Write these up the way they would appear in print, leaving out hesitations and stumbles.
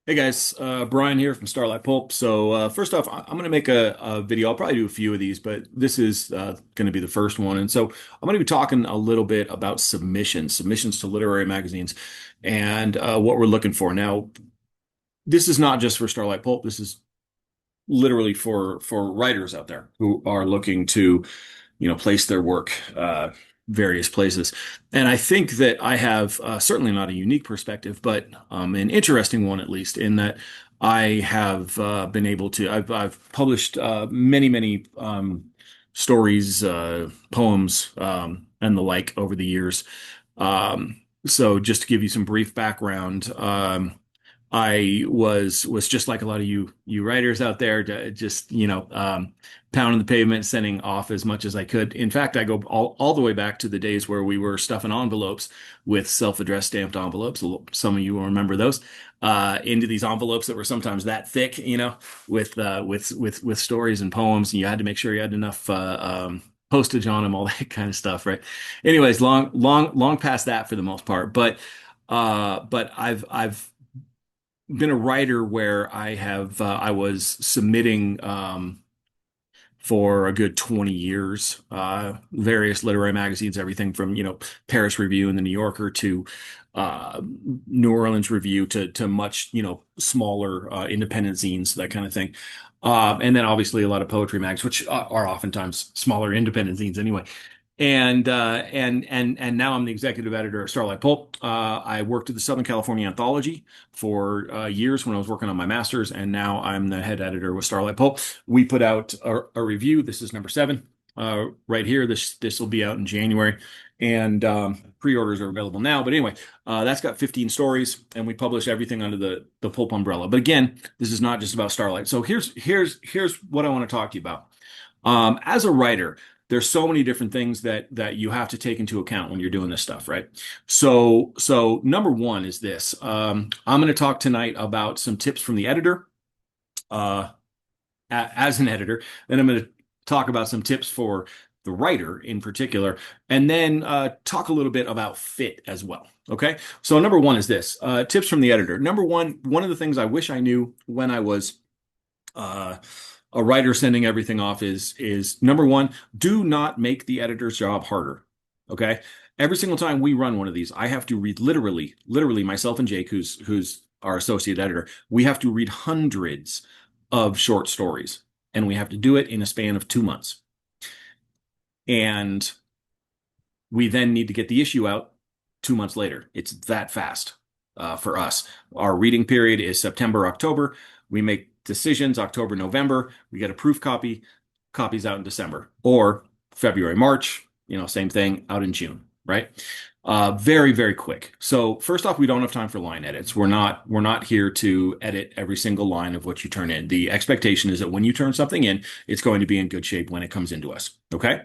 Hey guys, Brian here from Starlite Pulp. So first off, I'm going to make a video. I'll probably do a few of these, but this is going to be the first one. And so I'm going to be talking a little bit about submissions to literary magazines, and what we're looking for. Now, this is not just for Starlight Pulp. This is literally for writers out there who are looking to, place their work various places. And I think that I have certainly not a unique perspective, but an interesting one at least, in that I have been able to. I've published many stories, poems, and the like over the years. So just to give you some brief background. I was just like a lot of you writers out there, to just pounding the pavement, sending off as much as I could. In fact, I go all the way back to the days where we were stuffing envelopes with self-addressed stamped envelopes. Some of you will remember those, into these envelopes that were sometimes that thick, with stories and poems, and you had to make sure you had enough postage on them, all that kind of stuff, right? Anyways, long past that for the most part, but I've been a writer where I was submitting for a good 20 years, various literary magazines, everything from Paris Review and the New Yorker to New Orleans Review to much smaller independent zines, that kind of thing. And then obviously a lot of poetry mags, which are oftentimes smaller independent zines anyway. And now I'm the executive editor of Starlight Pulp. I worked at the Southern California Anthology for years when I was working on my master's, and now I'm the head editor with Starlight Pulp. We put out a review. This is number 7, right here. This will be out in January, and pre-orders are available now. But anyway, that's got 15 stories, and we publish everything under the Pulp umbrella. But again, this is not just about Starlight. So here's what I want to talk to you about. As a writer, there's so many different things that you have to take into account when you're doing this stuff, right? So number one is this. I'm going to talk tonight about some tips from the editor, uh, as an editor. Then I'm going to talk about some tips for the writer in particular, and then talk a little bit about fit as well. Okay. So number one is this, tips from the editor. Number one of the things I wish I knew when I was uh, a writer sending everything off is number one, do not make the editor's job harder. Okay. Every single time we run one of these, I have to read literally myself and Jake, who's our associate editor, we have to read hundreds of short stories, and we have to do it in a span of 2 months. And we then need to get the issue out 2 months later. It's that fast, for us. Our reading period is September, October. We make decisions October, November. We get a proof copies out in December, or February, March, same thing, out in June, right? Very quick. So first off, we don't have time for line edits. We're not here to edit every single line of what you turn in. The expectation is that when you turn something in, it's going to be in good shape when it comes into us. Okay.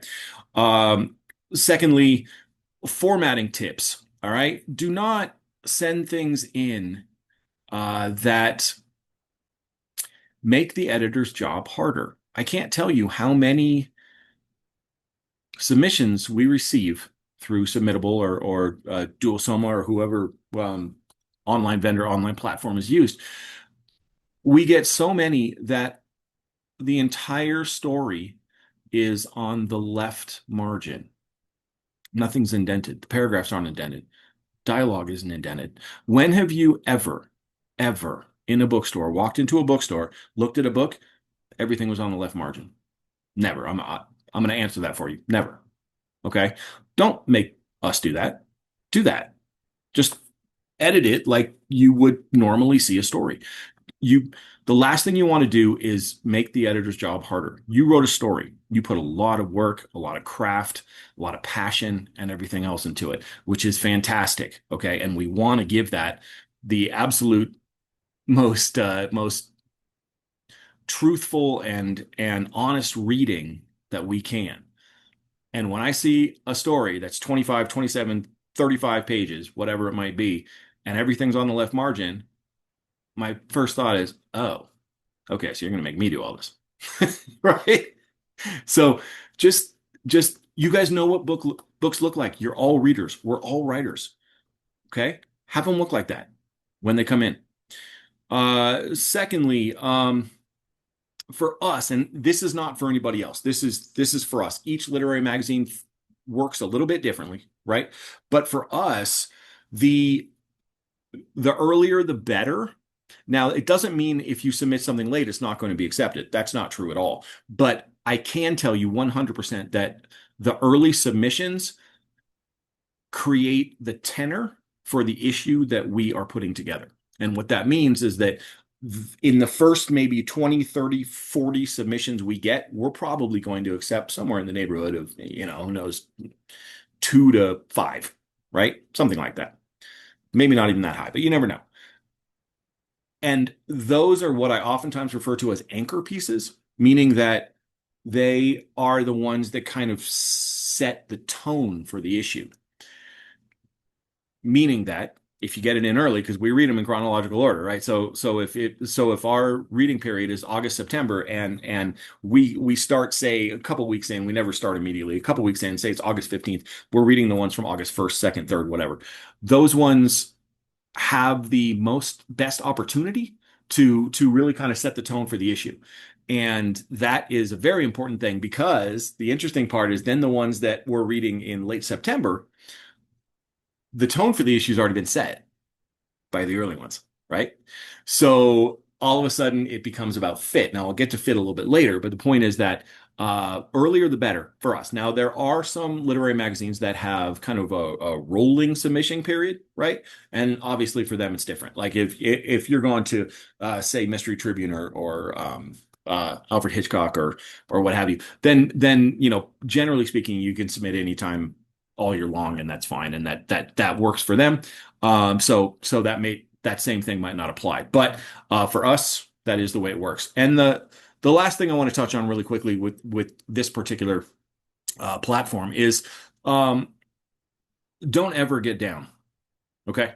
Secondly, formatting tips. All right. Do not send things in that make the editor's job harder. I can't tell you how many submissions we receive through Submittable or Dual Soma or whoever online vendor, online platform is used. We get so many that the entire story is on the left margin. Nothing's indented. The paragraphs aren't indented. Dialogue isn't indented. When have you ever in a bookstore walked into a bookstore, looked at a book, everything was on the left margin? Never. I'm going to answer that for you. Never. Okay. Don't make us do that. Do that. Just edit it like you would normally see a story. You, the last thing you want to do is make the editor's job harder. You wrote a story. You put a lot of work, a lot of craft, a lot of passion, and everything else into it, which is fantastic. Okay. And we want to give that the absolute most truthful and honest reading that we can. And when I see a story that's 25, 27, 35 pages, whatever it might be, and everything's on the left margin, my first thought is, oh, okay, so you're going to make me do all this. Right? So just you guys know what books look like. You're all readers. We're all writers. Okay? Have them look like that when they come in. Secondly, for us, and this is not for anybody else. This is for us. Each literary magazine works a little bit differently, right? But for us, the the earlier the better. Now, it doesn't mean if you submit something late, it's not going to be accepted. That's not true at all. But I can tell you 100% that the early submissions create the tenor for the issue that we are putting together. And what that means is that in the first maybe 20, 30, 40 submissions we get, we're probably going to accept somewhere in the neighborhood of, who knows, 2 to 5, right? Something like that. Maybe not even that high, but you never know. And those are what I oftentimes refer to as anchor pieces, meaning that they are the ones that kind of set the tone for the issue. Meaning that if you get it in early, because we read them in chronological order, right? So if our reading period is August, September, and we start, say, a couple weeks in, we never start immediately. A couple weeks in, say it's August 15th, we're reading the ones from August 1st, 2nd, 3rd, whatever. Those ones have the most best opportunity to really kind of set the tone for the issue. And that is a very important thing because the interesting part is then the ones that we're reading in late September, the tone for the issue has already been set by the early ones, right? So all of a sudden it becomes about fit. Now I'll get to fit a little bit later, but the point is that earlier the better for us. Now there are some literary magazines that have kind of a rolling submission period, right? And obviously for them it's different. Like if you're going to say Mystery Tribune or Alfred Hitchcock or what have you, then generally speaking you can submit anytime all year long, and that's fine, and that works for them. So that same thing might not apply, but for us, that is the way it works. And the last thing I want to touch on really quickly with this particular platform is don't ever get down. Okay,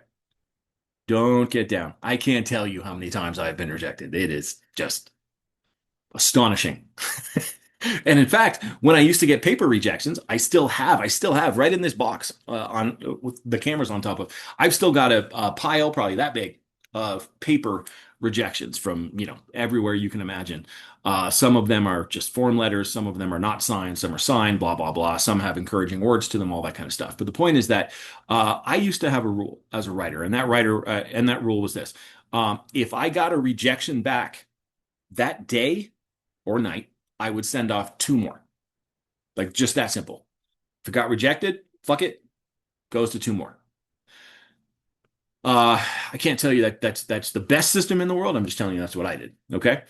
don't get down. I can't tell you how many times I've been rejected. It is just astonishing. And in fact, when I used to get paper rejections, I still have right in this box on with the cameras on top of. I've still got a pile probably that big of paper rejections from everywhere you can imagine. Some of them are just form letters, some of them are not signed, some are signed, blah blah blah. Some have encouraging words to them, all that kind of stuff. But the point is that I used to have a rule as a writer, and that rule was this: if I got a rejection back that day or night, I would send off 2 more. Like just that simple. If it got rejected, fuck it, goes to 2 more. I can't tell you that that's the best system in the world. I'm just telling you that's what I did. Okay.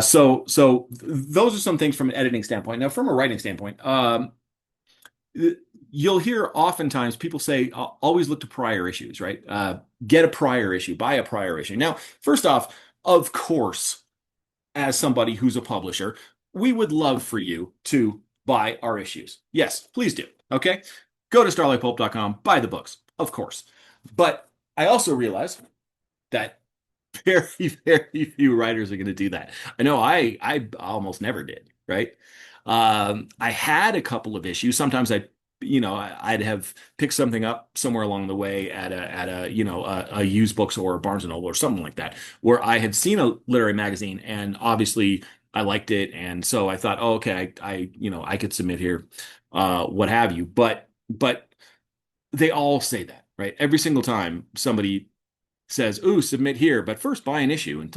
So those are some things from an editing standpoint. Now, from a writing standpoint, you'll hear oftentimes people say, always look to prior issues, right? Get a prior issue, buy a prior issue. Now, first off, of course, as somebody who's a publisher, we would love for you to buy our issues. Yes, please do. Okay. Go to starlightpulp.com, buy the books, of course. But I also realize that very, very few writers are going to do that. I know I almost never did, right? I had a couple of issues. Sometimes I'd have picked something up somewhere along the way at a used bookstore or Barnes and Noble or something like that, where I had seen a literary magazine and obviously I liked it, and so I thought, oh, okay, I could submit here, what have you. But they all say that, right? Every single time somebody says, "Ooh, submit here," but first buy an issue, and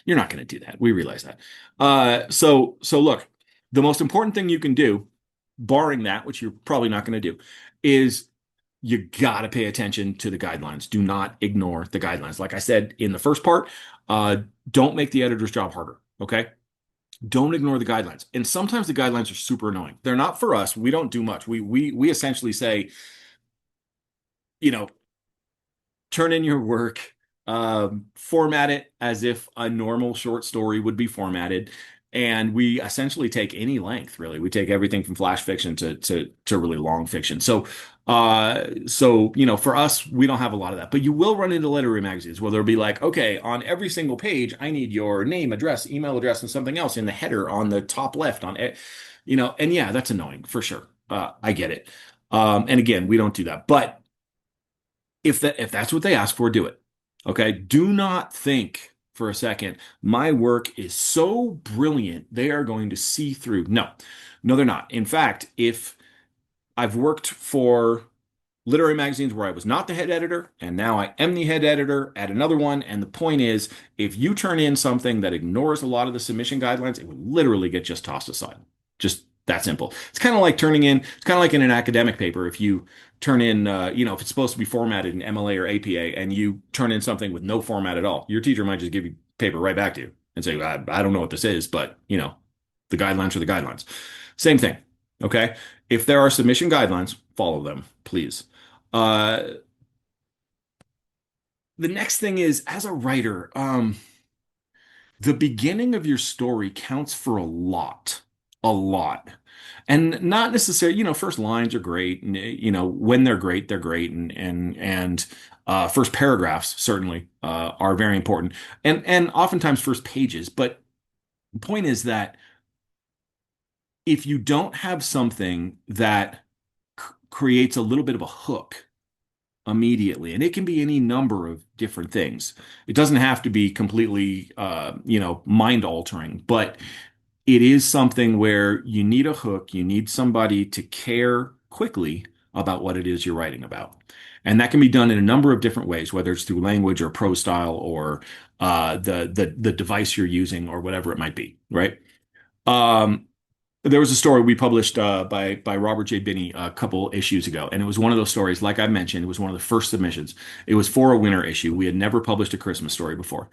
you're not going to do that. We realize that. So look, the most important thing you can do, barring that, which you're probably not going to do, is you got to pay attention to the guidelines. Do not ignore the guidelines. Like I said in the first part, don't make the editor's job harder. Okay. Don't ignore the guidelines. And sometimes the guidelines are super annoying. They're not for us. We don't do much. We essentially say, you know, turn in your work, format it as if a normal short story would be formatted. And we essentially take any length, really. We take everything from flash fiction to really long fiction. So for us, we don't have a lot of that. But you will run into literary magazines where they'll be like, okay, on every single page, I need your name, address, email address, and something else in the header on the top left on it. And yeah, that's annoying for sure. I get it. And again, we don't do that. But if that's what they ask for, do it. Okay. Do not think for a second, my work is so brilliant, they are going to see through. No, no, they're not. In fact, if I've worked for literary magazines where I was not the head editor, and now I am the head editor at another one. And the point is, if you turn in something that ignores a lot of the submission guidelines, it will literally get just tossed aside. Just that simple. It's kind of like in an academic paper. If you turn in, if it's supposed to be formatted in MLA or APA and you turn in something with no format at all, your teacher might just give you paper right back to you and say, I don't know what this is, but, the guidelines are the guidelines. Same thing. Okay. If there are submission guidelines, follow them, please. Uh, the next thing is, as a writer, the beginning of your story counts for a lot. And not necessarily, first lines are great, and when they're great, they're great, and first paragraphs certainly are very important, and oftentimes first pages. But the point is that if you don't have something that creates a little bit of a hook immediately. And it can be any number of different things. It doesn't have to be completely, mind altering, but it is something where you need a hook. You need somebody to care quickly about what it is you're writing about. And that can be done in a number of different ways, whether it's through language or prose style or the device you're using or whatever it might be, right? Um, there was a story we published by Robert J. Binney a couple issues ago, and it was one of those stories. Like I mentioned, it was one of the first submissions. It was for a winter issue. We had never published a Christmas story before,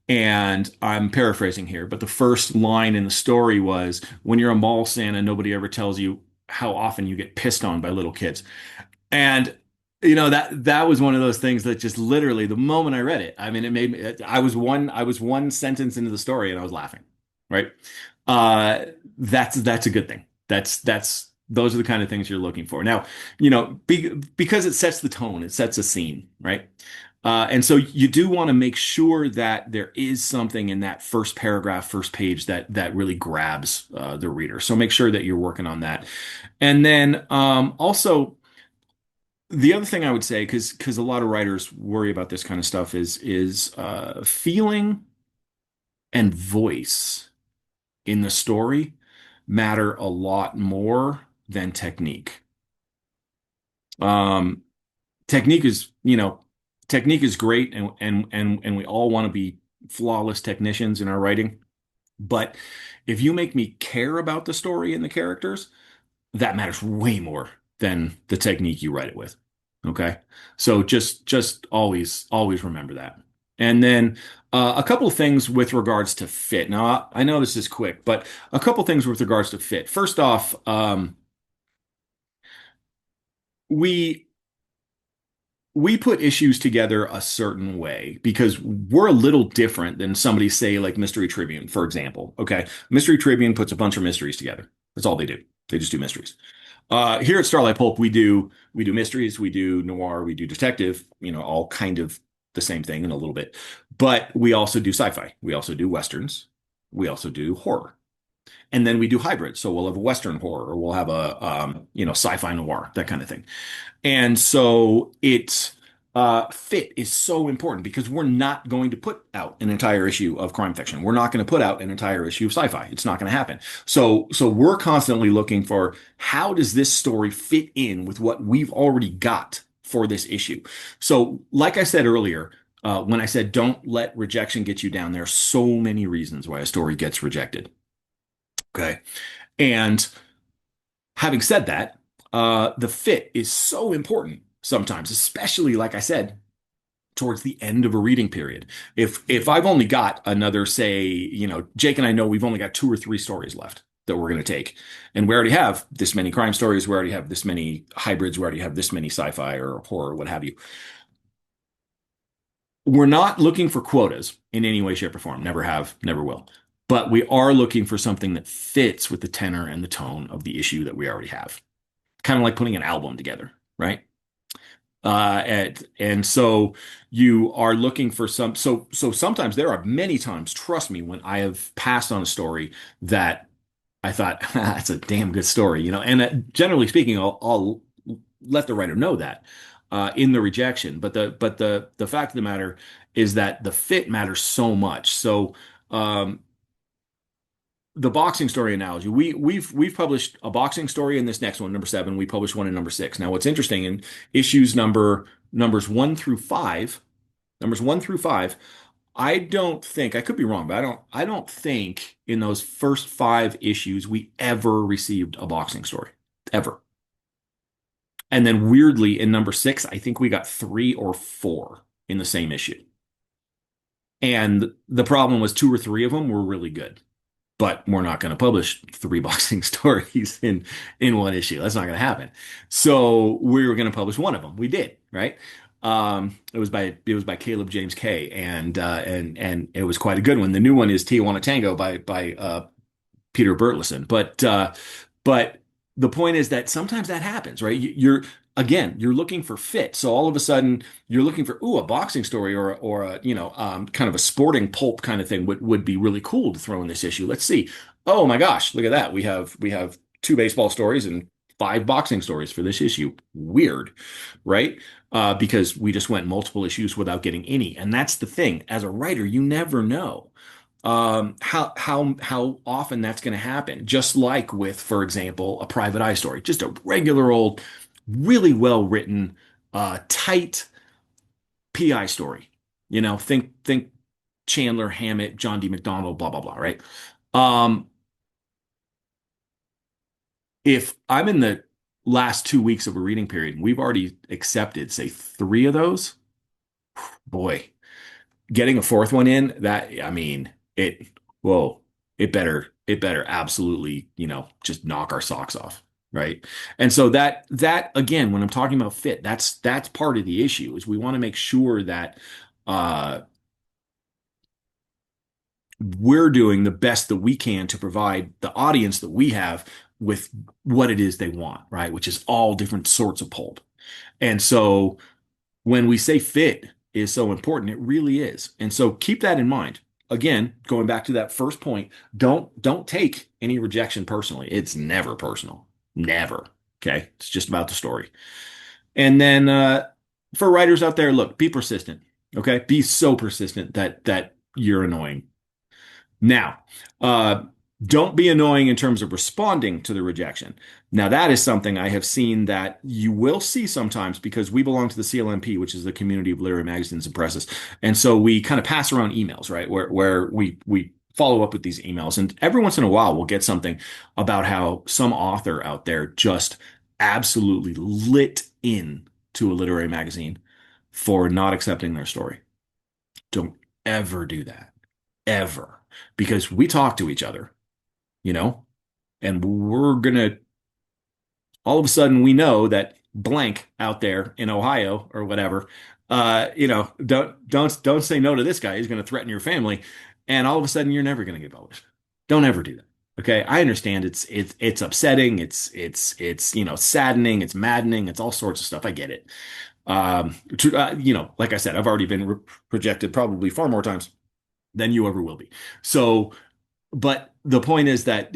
and I'm paraphrasing here, but the first line in the story was, "When you're a mall Santa, nobody ever tells you how often you get pissed on by little kids." And that was one of those things that just literally the moment I read it, I mean, it made me. I was one sentence into the story and I was laughing, right? Uh, that's a good thing. That's those are the kind of things you're looking for. Now, because it sets the tone, it sets a scene, right? And so you do want to make sure that there is something in that first paragraph, first page that really grabs the reader. So make sure that you're working on that. And then also the other thing I would say, because a lot of writers worry about this kind of stuff, is feeling and voice in the story matter a lot more than technique. Um, technique is, technique is great, and we all want to be flawless technicians in our writing. But if you make me care about the story and the characters, that matters way more than the technique you write it with. Okay. So just always remember that. And then a couple of things with regards to fit. Now, I know this is quick, but a couple of things with regards to fit. First off, we we put issues together a certain way because we're a little different than somebody, say, like Mystery Tribune, for example. Okay. Mystery Tribune puts a bunch of mysteries together. That's all they do. They just do mysteries. Here at Starlight Pulp, we do mysteries, we do noir, we do detective, all kind of the same thing in a little bit. But we also do sci-fi. We also do westerns. We also do horror. And then we do hybrids. So we'll have a Western horror, or we'll have a sci-fi noir, that kind of thing. And so fit is so important because we're not going to put out an entire issue of crime fiction. We're not going to put out an entire issue of sci-fi. It's not going to happen. So we're constantly looking for, how does this story fit in with what we've already got for this issue? So like I said earlier, when I said don't let rejection get you down, there are so many reasons why a story gets rejected. Okay. And having said that, the fit is so important sometimes, especially like I said, towards the end of a reading period. If I've only got another, say, Jake and I know we've only got two or three stories left that we're going to take, and we already have this many crime stories, we already have this many hybrids, we already have this many sci-fi or horror, what have you. We're not looking for quotas in any way, shape, or form. Never have, never will. But we are looking for something that fits with the tenor and the tone of the issue that we already have. Kind of like putting an album together, right? And so you are looking for so sometimes there are many times, trust me, when I have passed on a story that I thought, that's a damn good story, and generally speaking, I'll let the writer know that. in the rejection. But the fact of the matter is that the fit matters so much. So um, the boxing story analogy, we've published a boxing story in this next one, number seven. We published one in number six. Now, what's interesting in issues numbers numbers 1 through 5, I don't think, I could be wrong, but I don't think in those first 5 issues we ever received a boxing story. Ever. And then weirdly in number 6, I think we got 3 or 4 in the same issue. And the problem was 2 or 3 of them were really good. But we're not going to publish 3 boxing stories in one issue. That's not going to happen. So we were going to publish one of them. We did, right? It was by Caleb James Kay, and it was quite a good one. The new one is Tijuana Tango by Peter Burleson. But the point is that sometimes that happens, right? You're looking for fit. So all of a sudden you're looking for, a boxing story or a, kind of a sporting pulp kind of thing would be really cool to throw in this issue. Let's see. Oh my gosh, look at that. We have 2 baseball stories and 5 boxing stories for this issue. Weird, right? Because we just went multiple issues without getting any. And that's the thing. As a writer, you never know how often that's going to happen. Just like with, for example, a private eye story, just a regular old, really well written, tight PI story. Think Chandler, Hammett, John D. McDonald, blah blah blah, right? Um, if I'm in the last 2 weeks of a reading period, and we've already accepted, say, 3 of those, boy, getting a fourth one in, that I mean, whoa, it better absolutely, just knock our socks off, right? And so that again, when I'm talking about fit, that's part of the issue is we want to make sure that uh we're doing the best that we can to provide the audience that we have with what it is they want, right? Which is all different sorts of pulp. And so when we say fit is so important, it really is. And so keep that in mind. Again, going back to that first point, don't take any rejection personally. It's never personal. Never. Okay? It's just about the story. And then for writers out there, look, be persistent. Okay? Be so persistent that you're annoying. Now, uh, don't be annoying in terms of responding to the rejection. Now, that is something I have seen that you will see sometimes because we belong to the CLMP, which is the Community of Literary Magazines and Presses. And so we kind of pass around emails, right? Where we follow up with these emails. And every once in a while, we'll get something about how some author out there just absolutely lit in to a literary magazine for not accepting their story. Don't ever do that. Ever. Because we talk to each other, you know, and we're gonna all of a sudden we know that blank out there in Ohio or whatever, don't say no to this guy. He's gonna threaten your family, and all of a sudden you're never gonna get published. Don't ever do that. Okay, I understand it's upsetting, it's saddening, it's maddening, it's all sorts of stuff. I get it. Like I said, I've already been rejected probably far more times than you ever will be. So, but the point is that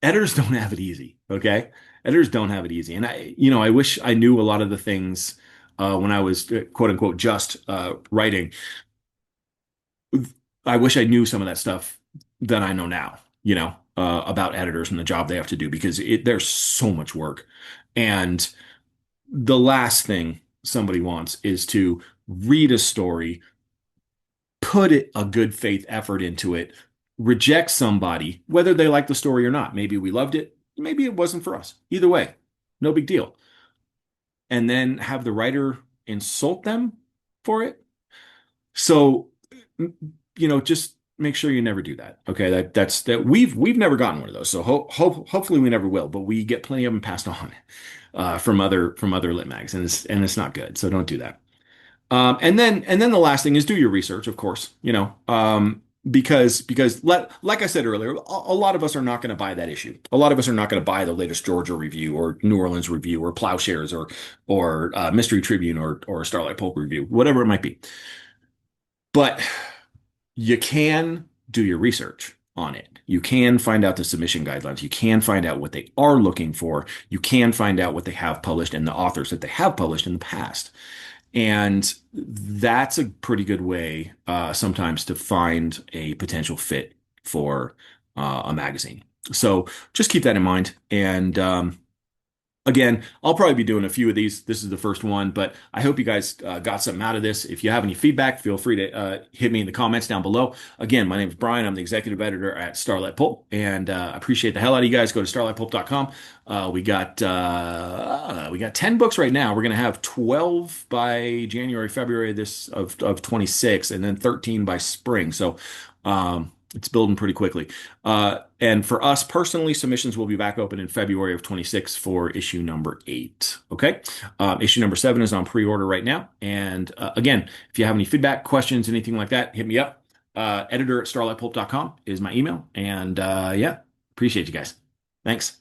editors don't have it easy. Okay. Editors don't have it easy. And I wish I knew a lot of the things when I was quote unquote just writing. I wish I knew some of that stuff that I know now, about editors and the job they have to do because there's so much work. And the last thing somebody wants is to read a story, put a good faith effort into it, reject somebody, whether they like the story or not. Maybe we loved it, maybe it wasn't for us. Either way, no big deal. And then have the writer insult them for it. So, just make sure you never do that. Okay, that's we've never gotten one of those. So hopefully we never will, but we get plenty of them passed on from other lit mags, and it's not good. So don't do that. And then the last thing is do your research, of course, because like I said earlier, a lot of us are not going to buy that issue. A lot of us are not going to buy the latest Georgia review or New Orleans review or Plowshares or Mystery Tribune or Starlight Pulp review, whatever it might be. But you can do your research on it. You can find out the submission guidelines. You can find out what they are looking for. You can find out what they have published and the authors that they have published in the past. And that's a pretty good way sometimes to find a potential fit for a magazine. So just keep that in mind. And again, I'll probably be doing a few of these. This is the first one, but I hope you guys got something out of this. If you have any feedback, feel free to hit me in the comments down below. Again, my name is Brian. I'm the executive editor at Starlite Pulp, and I appreciate the hell out of you guys. Go to starlightpulp.com. We got 10 books right now. We're gonna have 12 by January, February this of 26, and then 13 by spring. So it's building pretty quickly. And for us personally, submissions will be back open in February of 26 for issue number 8. Okay. Issue number 7 is on pre-order right now. And again, if you have any feedback, questions, anything like that, hit me up. Editor at starlightpulp.com is my email. And yeah, appreciate you guys. Thanks.